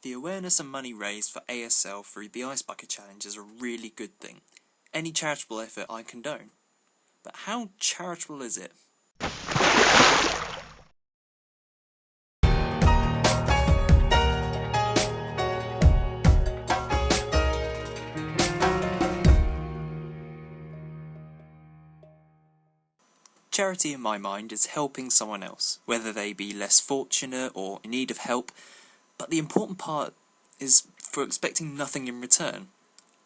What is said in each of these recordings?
The awareness and money raised for ASL through the Ice Bucket Challenge is a really good thing. Any charitable effort I condone. But how charitable is it? Charity in my mind is helping someone else, whether they be less fortunate or in need of help, but the important part is for expecting nothing in return.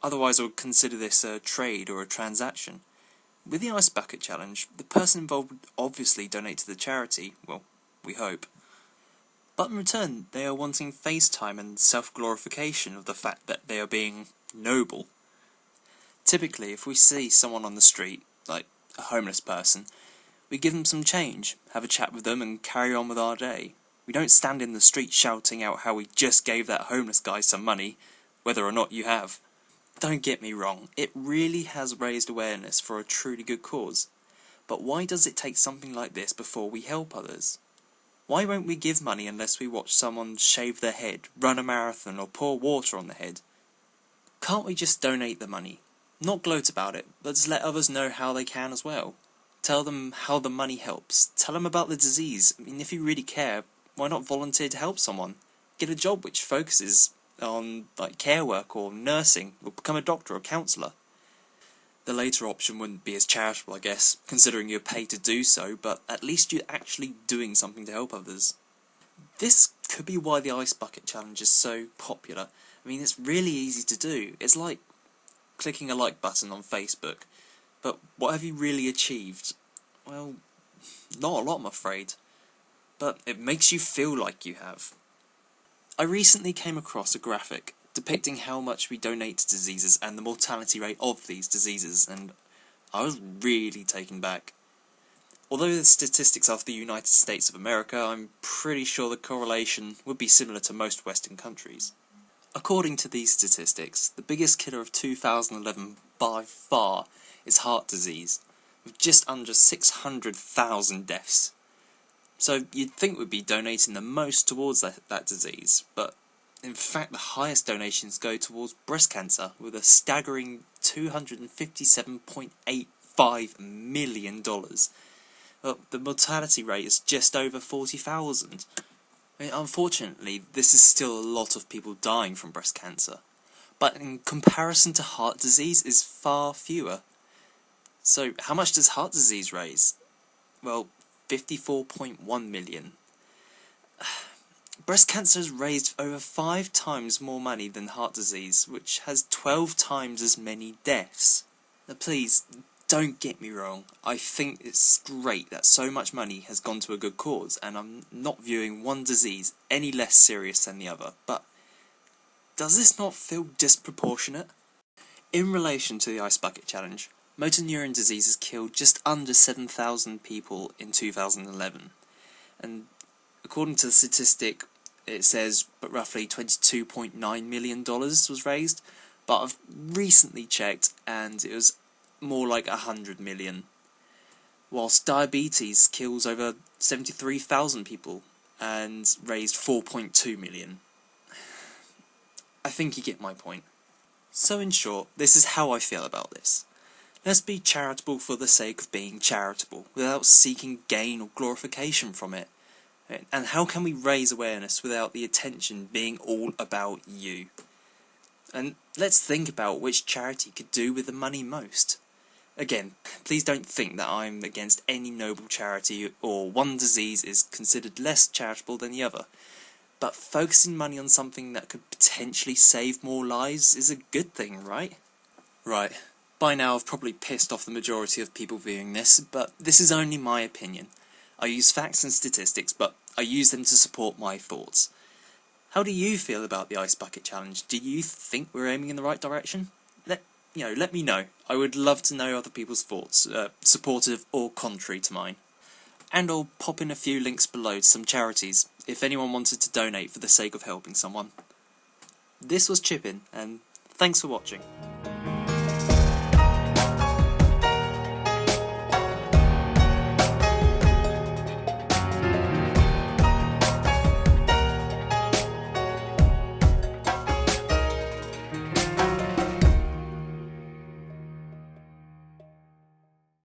Otherwise I would consider this a trade or a transaction. With the Ice Bucket Challenge, the person involved would obviously donate to the charity, well, we hope. But in return, they are wanting face time and self-glorification of the fact that they are being noble. Typically, if we see someone on the street, like a homeless person, we give them some change, have a chat with them and carry on with our day. We don't stand in the street shouting out how we just gave that homeless guy some money, whether or not you have. Don't get me wrong, it really has raised awareness for a truly good cause. But why does it take something like this before we help others? Why won't we give money unless we watch someone shave their head, run a marathon or pour water on the head? Can't we just donate the money? Not gloat about it, but just let others know how they can as well. Tell them how the money helps. Tell them about the disease. I mean, if you really care, why not volunteer to help someone? Get a job which focuses on care work or nursing, or become a doctor or counsellor. The later option wouldn't be as charitable, I guess, considering you're paid to do so, but at least you're actually doing something to help others. This could be why the Ice Bucket Challenge is so popular. I mean, it's really easy to do. It's like clicking a like button on Facebook. But what have you really achieved? Well, not a lot, I'm afraid. But it makes you feel like you have. I recently came across a graphic depicting how much we donate to diseases and the mortality rate of these diseases, and I was really taken back. Although the statistics are for the United States of America, I'm pretty sure the correlation would be similar to most Western countries. According to these statistics, the biggest killer of 2011 by far is heart disease, with just under 600,000 deaths. So you'd think we'd be donating the most towards that disease, but in fact the highest donations go towards breast cancer, with a staggering $257.85 million. Well, the mortality rate is just over 40,000. I mean, unfortunately, this is still a lot of people dying from breast cancer, but in comparison to heart disease is far fewer. So how much does heart disease raise? Well, 54.1 million. Breast cancer has raised over 5 times more money than heart disease, which has 12 times as many deaths. Now please, don't get me wrong, I think it's great that so much money has gone to a good cause, and I'm not viewing one disease any less serious than the other, but does this not feel disproportionate? In relation to the Ice Bucket Challenge, motor neuron disease has killed just under 7,000 people in 2011, and according to the statistic, it says but roughly $22.9 million was raised, but I've recently checked and it was more like 100 million. Whilst diabetes kills over 73,000 people and raised 4.2 million. I think you get my point. So in short, this is how I feel about this. Let's be charitable for the sake of being charitable, without seeking gain or glorification from it. And how can we raise awareness without the attention being all about you? And let's think about which charity could do with the money most. Again, please don't think that I'm against any noble charity or one disease is considered less charitable than the other. But focusing money on something that could potentially save more lives is a good thing, right? Right. By now I've probably pissed off the majority of people viewing this, but this is only my opinion. I use facts and statistics, but I use them to support my thoughts. How do you feel about the Ice Bucket Challenge? Do you think we're aiming in the right direction? Let me know. I would love to know other people's thoughts, supportive or contrary to mine. And I'll pop in a few links below to some charities, if anyone wanted to donate for the sake of helping someone. This was Chippin, and thanks for watching.